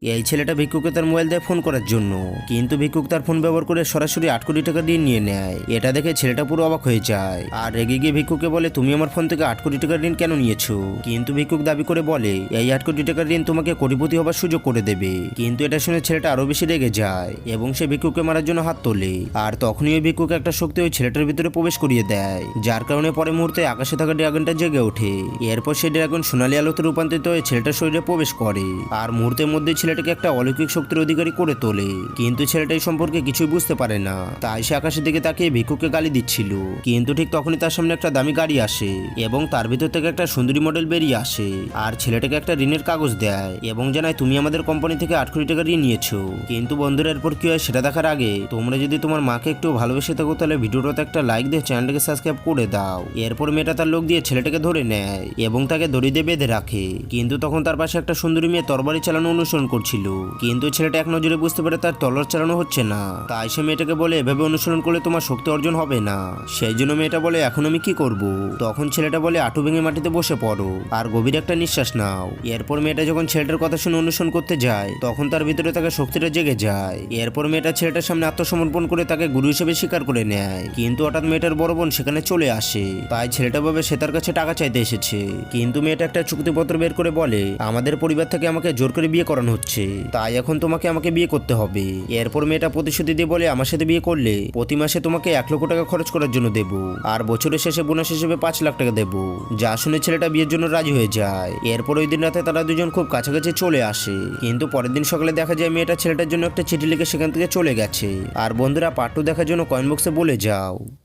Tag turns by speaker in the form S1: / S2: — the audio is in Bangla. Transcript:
S1: এই ছেলেটা ভিক্ষুককে তার মোবাইল দিয়ে ফোন করার জন্য, কিন্তু ভিক্ষুক তার ফোন ব্যবহার করে সরাসরি 8 কোটি টাকা ঋণ নিয়ে নেয়। এটা দেখে ছেলেটা পুরো অবাক হয়ে যায় আর রেগে গিয়ে ভিক্ষুককে বলে, তুমি আমার ফোন থেকে 8 কোটি টাকার ঋণ কেন নিয়েছো? কিন্তু ভিক্ষুক দাবি করে বলে, এই 8 কোটি টাকার ঋণ তোমাকে কোটিপতি হবার সুযোগ করে দেবে। কিন্তু এটা শুনে ছেলেটা আরো বেশি রেগে যায় এবং সে ভিক্ষুককে মারার জন্য হাত তোলে। আর তখনই ওই ভিক্ষুক একটা শক্তি ওই ছেলেটার ভিতরে প্রবেশ করিয়ে দেয়, যার কারণে পরে মুহূর্তে আকাশে থাকা ড্রাগনটা জেগে ওঠে। এরপর সেই ড্রাগন সোনালী আলোতে রূপান্তরিত হয়ে ছেলেটার শরীরে প্রবেশ করে আর মুহূর্তের মধ্যে ছেলেটাকে একটা অলৌকিক শক্তির অধিকারী করে তোলে। কিন্তু ছেলেটা এই সম্পর্কে কিছুই বুঝতে পারে না, তাই সে আকাশের দিকে তাকিয়ে ভিক্ষুককে গালি দিচ্ছিল। কিন্তু ঠিক তখনই তার সামনে একটা দামি গাড়ি আসে এবং তার ভিতর থেকে একটা সুন্দরী মডেল বেরিয়ে আসে আর ছেলেটাকে একটা ঋণের কাগজ দেয় এবং জানায়, তুমি আমাদের কোম্পানি থেকে 8 কোটি টাকা ঋণ নিয়েছো। কিন্তু বন্ধুরা, এরপর কি হয় সেটা দেখার আগে তোমরা যদি তোমার মাকে একটু ভালোবেসে থাকো তাহলে ভিডিওটাতে একটা লাইক দিয়ে চ্যানেলটাকে সাবস্ক্রাইব করে দাও। এরপর মেয়েটা তার লোক দিয়ে ছেলেটাকে ধরে নেয় এবং তাকে দড়ি দিয়ে বেঁধে রাখে। কিন্তু তখন তার পাশে একটা সুন্দরী মেয়ে তরবারি চালানো অনুসরণ করছিল, কিন্তু ছেলেটা এক নজরে বুঝতে পারে তার তলোয়ার চালানো হচ্ছে না। তাই সে মেয়েটাকে বলে, এভাবে অনুসরণ করলে তোমার শক্তি অর্জন হবে না। সেই জন্য মেয়েটা বলে, এখন আমি কি করব? তখন ছেলেটা বলে, আঁটু ভেঙে মাটিতে বসে পড়ো আর গভীর একটা নিঃশ্বাস নাও। এরপর মেয়েটা যখন ছেলেটার কথা শুনে অনুসরণ করতে যায় তখন তার ভিতরে থাকা শক্তিটা জেগে যায়। এরপর মেয়েটা ছেলেটার সামনে আত্মসমর্পণ করে তাকে গুরু হিসেবে স্বীকার করে নেয়। কিন্তু হঠাৎ মেয়েটার বড় বোন সেখানে চলে আসে, তাই ছেলেটা ভাবে সে তার কাছে টাকা চাইতে এসেছে। কিন্তু মেয়েটা একটা চুক্তিপত্র বের করে বলে, আমাদের পরিবার থেকে আমাকে জোর করে বিয়ে করানো হচ্ছে, তাই এখন তোমাকে আমাকে বিয়ে করতে হবে। এরপর মেয়েটা প্রতিশ্রুতি দিয়ে বলে, আমার সাথে বিয়ে করলে প্রতি মাসে তোমাকে 1 লক্ষ টাকা খরচ করার জন্য দেব আর বছরের শেষে বোনাস হিসেবে 5 লাখ টাকা দেব। যা শুনে ছেলেটা বিয়ের জন্য রাজি হয়ে যায়। এরপর ওই দিন রাতে তারা দুজন খুব কাছাকাছি চলে আসে, কিন্তু পরের দিন সকালে দেখা যায় মেয়েটা ছেলেটার জন্য একটা চিঠি লিখে সেখান থেকে চলে গেছে। আর বন্ধুরা, পার্ট 2 দেখার জন্য কমেন্ট বক্সে বলে যাও।